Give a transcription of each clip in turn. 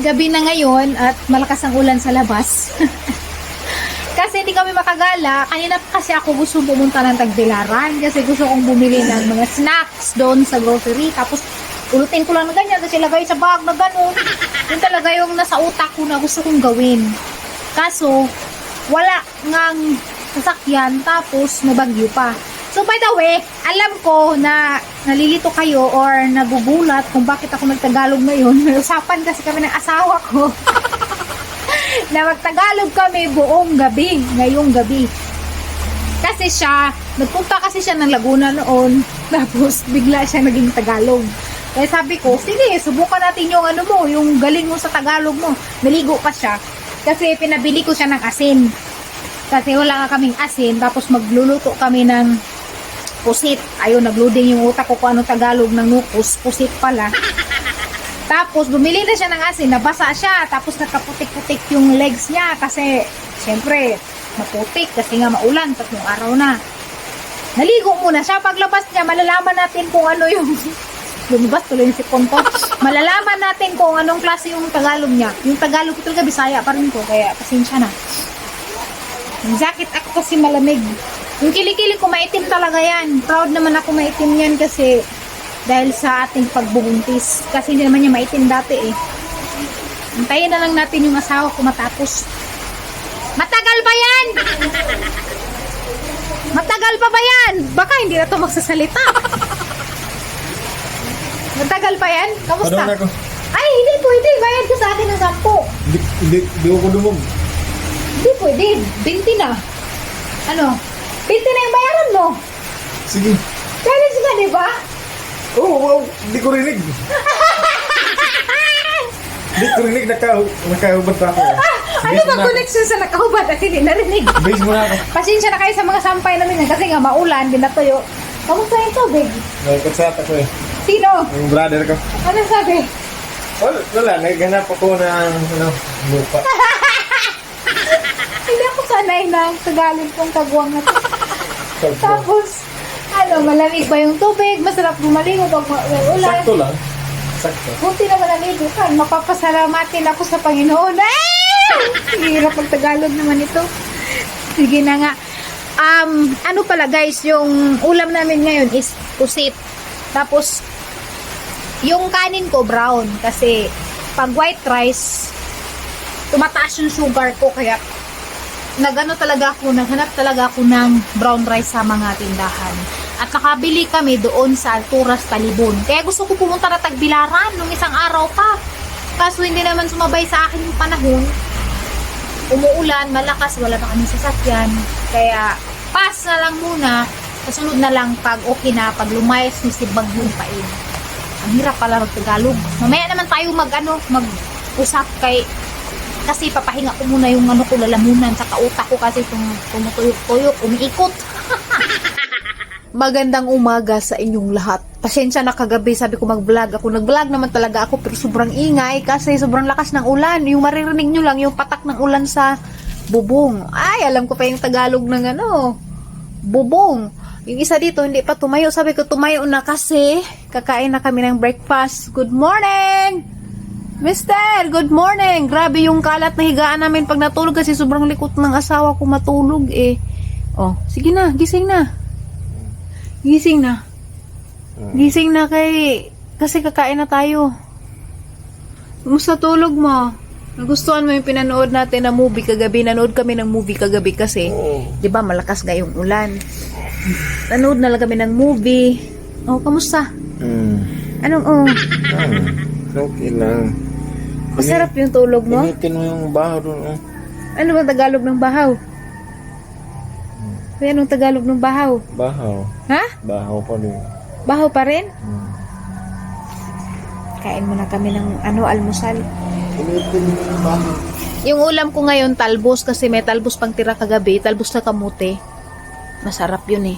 gabi na ngayon at malakas ang ulan sa labas. Kasi hindi kami makagala. Kanina pa kasi ako gusto pumunta ng Tagbilaran kasi gusto kong bumili ng mga snacks doon sa grocery. Tapos ulutin ko lang na ganyan kasi lagay sa bag na gano'n. Yun talaga yung nasa utak ko na gusto kong gawin. Kaso, wala ngang sasakyan tapos may bagyo pa. So by the way, alam ko na nalilito kayo or nagugulat kung bakit ako nagtagalog ngayon. May usapan kasi kami ng asawa ko. Na magtagalog kami buong gabi, ngayong gabi. Kasi siya, nagpunta kasi siya ng Laguna noon, tapos bigla siya naging Tagalog. Kaya sabi ko, sige, subukan natin yung ano mo, yung galing mo sa Tagalog mo. Naligo pa siya, kasi pinabili ko siya ng asin. Kasi wala nga kaming asin, tapos magluluto kami ng pusit. Ayun, nagloading yung utak ko kung anong Tagalog ng nukos, pusit pala. Tapos, bumili na siya ng asin, nabasa siya, tapos nagkaputik-putik yung legs niya kasi, syempre, maputik kasi nga maulan, 3 araw na. Naligo muna siya, paglabas niya, malalaman natin kung ano yung, lumabas tuloy yung sipon ko, malalaman natin kung anong klase yung Tagalog niya. Yung Tagalog ko talaga, Bisaya pa rin ko, kaya pasensya na. Yung jacket ako kasi malamig. Yung kilikili ko, maitim talaga yan. Proud naman ako maitim yan kasi, dahil sa ating pagbubuntis. Kasi hindi naman niya maitim dati eh. Antayin na lang natin yung asawa ko matapos. Matagal ba yan? Matagal pa ba yan? Baka hindi na ito magsasalita. Matagal pa yan? Kamusta? Ano na ako? Ay, hindi pwede. Bayad ko sa akin ng 10. Hindi ko dumog. Hindi pwede. 20 na. Ano? 20 na yung bayaran mo. Sige. Challenge ka, di ba? Oo, wow, hindi ko rinig. Hindi ko rinig, nakahubad pa ako. Ano ba connection sa nakahubad at hindi narinig? Base mo na ako. Pasensya na kayo sa mga sampay namin kasi nga maulan, din natuyo. Kamusta yung tubig? Nagkatsat ako eh. Sino? Yung brother ko. Ano sabi? Wala, naghanap ako ng lupa. Hindi ako sanay na Tagalog kong kagwang na to. Tapos, malamig ba yung tubig? Masarap bumaligo pag ulan. Sakto lang. Sakto. Buti na malamigo ka. Mapapasalamatin ako sa Panginoon. Hirap pag Tagalog naman ito. Sige na nga. Ano pala guys, yung ulam namin ngayon is pusit. Tapos, yung kanin ko brown. Kasi, pag white rice, tumataas yung sugar ko. Kaya, naghanap talaga ako ng brown rice sa mga tindahan. At nakabili kami doon sa Alturas, Talibon. Kaya gusto ko pumunta na Tagbilaran nung isang araw pa. Kaso hindi naman sumabay sa akin yung panahon. Umuulan, malakas, wala na kami sasakyan. Kaya pass na lang muna. Kasunod na lang pag okay na, pag lumayas ni si Bagyong Pain. Ang hirap pala mag-Tagalog. Mamaya naman tayo mag-usap kasi papahinga ko muna yung ko lalamunan sa kautak ko kasi tumutuyok-tuyok, umiikot. Magandang umaga sa inyong lahat. Pasensya na kagabi, sabi ko mag-vlog ako. Nag-vlog naman talaga ako pero sobrang ingay kasi sobrang lakas ng ulan. Yung maririnig nyo lang yung patak ng ulan sa bubong. Ay, alam ko pa yung Tagalog ng bubong. Yung isa dito hindi pa tumayo. Sabi ko tumayo na kasi kakain na kami ng breakfast. Good morning! Mister, good morning! Grabe yung kalat na higaan namin pag natulog kasi sobrang likot ng asawa ko matulog eh. Oh, sige na, gising na. Gising na. Gising na kasi kakain na tayo. Kumusta tulog mo? Nagustuhan mo yung pinanood natin na movie kagabi? Nanood kami ng movie kagabi kasi, di ba malakas ngayong ulan. Nanood na lang kami ng movie. Oh, kamusta? Anong Okay lang. Masarap yung tulog mo? Initin mo yung baho doon. Ano bang Tagalog ng bahaw? Kaya anong Tagalog ng bahaw? Bahaw. Ha? Bahaw pa rin. Bahaw pa rin? Kain muna kami ng almusal. Initin mo yung bahaw. Yung ulam ko ngayon, talbos kasi may talbos pang tira kagabi. Talbos na kamote. Masarap yun eh.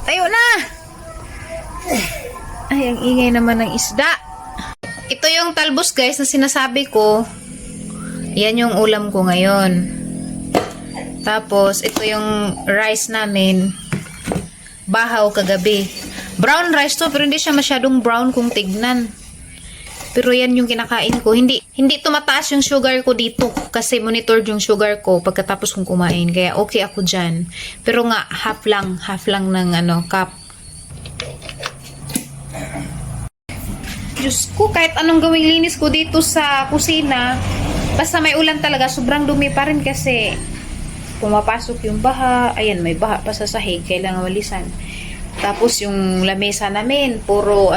Tayo na! Ay, ang ingay naman ng isda. Ito yung talbos guys na sinasabi ko. Yan yung ulam ko ngayon. Tapos, ito yung rice namin. Bahaw kagabi. Brown rice to, pero hindi siya masyadong brown kung tignan. Pero yan yung kinakain ko. Hindi tumataas yung sugar ko dito kasi monitor yung sugar ko pagkatapos kong kumain. Kaya okay ako dyan. Pero nga, half lang ng cup. Diyos ko, kahit anong gawing linis ko dito sa kusina, basta may ulan talaga, sobrang dumi pa rin kasi pumapasok yung baha. Ayan, may baha pa sa sahig. Kailangan walisan. Tapos yung lamesa namin, puro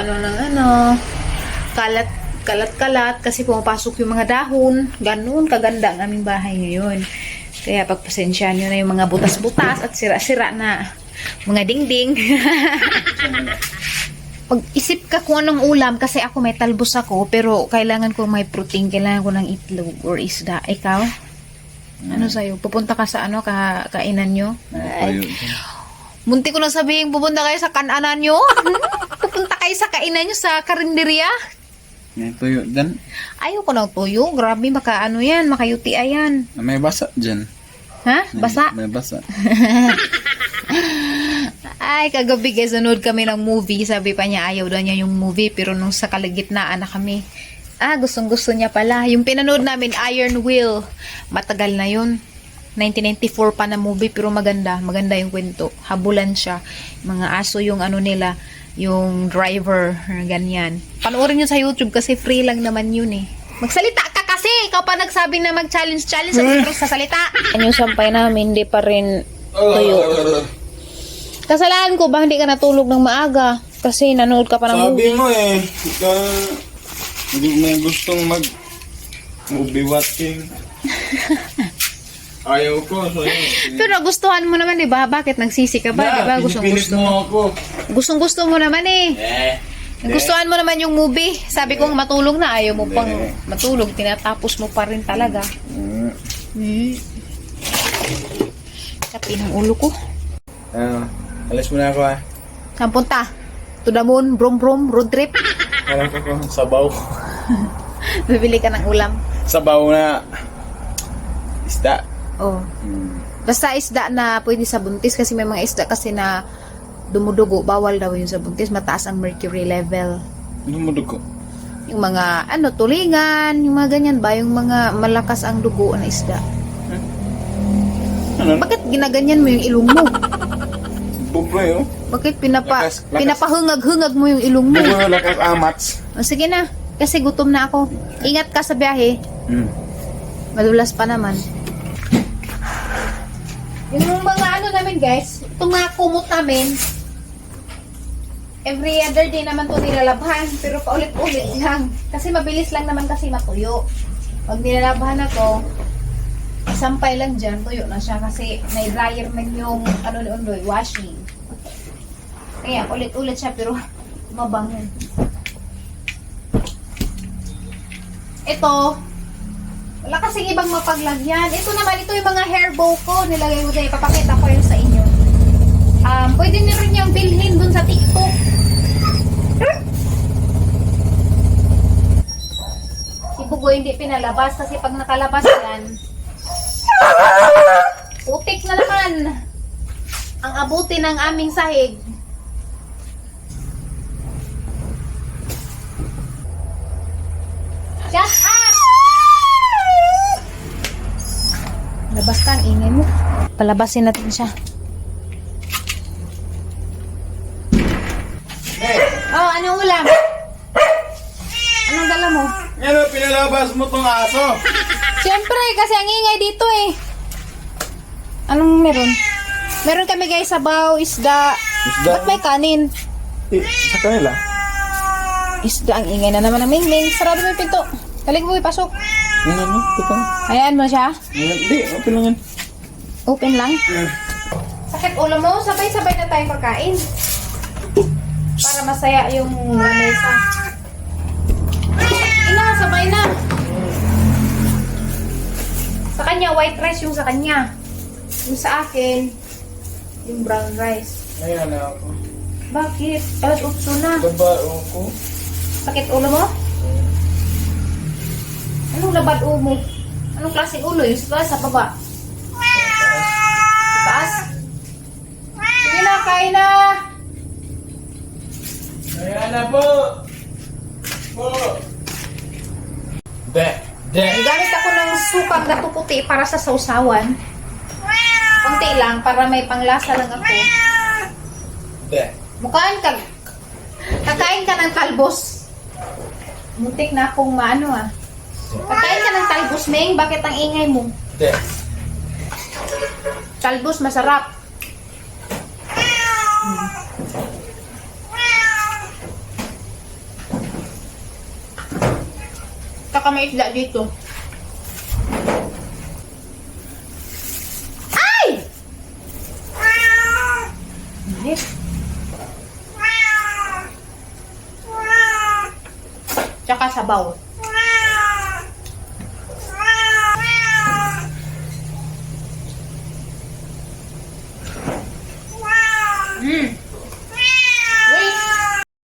kalat kasi pumapasok yung mga dahon. Ganun kaganda ang aming bahay ngayon. Kaya pagpasensyahan nyo na yung mga butas-butas at sira-sira na mga dingding. Pag-isip ka kung anong ulam kasi ako may talbos ako pero kailangan ko may protein, kailangan ko ng itlog or isda. Ikaw? Ano sa'yo? Pupunta ka sa kainan nyo? Munti ko nang sabihin, pupunta kayo sa kananan nyo. Pupunta kayo sa kainan nyo sa karinderya. May tuyo dyan. Ayaw ko ng tuyo. Grabe, makayuti ayan. May basa dyan. Ha? Basa? May basa. Ay, kagabi guys, nanood kami ng movie. Sabi pa niya, ayaw daw niya yung movie. Pero nung sa kalagitnaan na kami, gustong-gusto niya pala. Yung pinanood namin, Iron Will. Matagal na yun. 1994 pa na movie pero maganda yung kwento. Habulan siya. Mga aso yung nila, yung driver, ganyan. Panoorin nyo sa YouTube kasi free lang naman yun eh. Magsalita ka kasi! Ikaw pa nagsabi na mag-challenge pero sa salita. Yung sampay namin, hindi pa rin tuyo. Kasalanan ko ba hindi ka natulog ng maaga? Kasi nanood ka pa ng movie. Sabi mo hindi mo gustong movie watching. Ayaw ko, so yun. Pero gustuhan mo naman, di ba? Bakit nagsisi ka ba? Di ba? Gustong-gusto mo ako. Gustong-gusto mo naman eh. Gustuhan mo naman yung movie. Sabi kong matulog na, ayaw mo pang matulog. Tinatapos mo pa rin talaga. Kapi ng ulo ko. Alis mo na ako Saan punta? To the moon, brom, road trip. Alam ko sabaw. Bibili ka ng ulam. Sabaw na isda. Oh. Basta isda na pwede sa buntis kasi may mga isda kasi na dumudugo. Bawal daw yun sa buntis. Mataas ang mercury level. Lumudog ko. Yung mga tulingan, yung mga ganyan ba? Yung mga malakas ang dugo na isda. Bakit ginaganyan mo yung ilong mo? Bukre Bakit Lakas. pinapahungag-hungag mo yung ilong mo? Bukre lakas amats. Sige na, kasi gutom na ako. Ingat ka sa biyahe. Madulas pa naman. Yung mga namin guys, itong mga kumot namin, every other day naman to nilalabhan, pero paulit-ulit lang. Kasi mabilis lang naman kasi matuyo. Pag nilalabhan ako, sampay lang dyan, tuyo na siya kasi may dryer man yung washing. Kaya ulit-ulit siya pero mabango. Ito, wala kasing ibang mapaglagyan. Ito naman, ito yung mga hair bow ko. Nilagay ko dyan, ipapakita ko yun sa inyo. Pwede nyo rin yung bilhin dun sa TikTok. Si Bugoy hindi pinalabas kasi pag nakalabas yan, putik na naman ang abuti ng aming sahig. Shut up! Labas ka, ang ingay mo. Palabasin natin siya. Oh, anong ulam? Anong dala mo? Ano, pinalabas mo tong aso? Siyempre, kasi ang ingay dito eh. Anong meron? Meron kami guys, sabaw, isda. Ba't may kanin? Sa kanila? Isda, ang ingay na naman ng Mingming. Sarado mo yung pinto. Talig mo, ipasok. Ano? Ito. Hayaan mo siya. Hindi, open lang yan. Open lang. Sakit ulo mo, sabay-sabay na tayong pagkain. Para masaya yung lamesa. Ina, sabay na. Sa kanya, white rice yung sa kanya. Yung sa akin, yung brown rice. Ayan na ako. Bakit? Alas 8 na. Babae ko. Sakit ulo mo? Anong labad umo? Anong klaseng ulo? Yung sa baba? Sa taas? Sige na, kain na! Ayan na po. Po. Gamit ako ng sukang gato puti para sa sausawan. Konti lang, para may panglasa lang ako. Mukhaan ka. Kakain ka ng talbos. Muntik na akong maano ah. Kakain ka ng talbos, Meng. Bakit ang ingay mo? Talbos, masarap. Saka may isda dito. Ay! Init. Tsaka sabaw. Mm.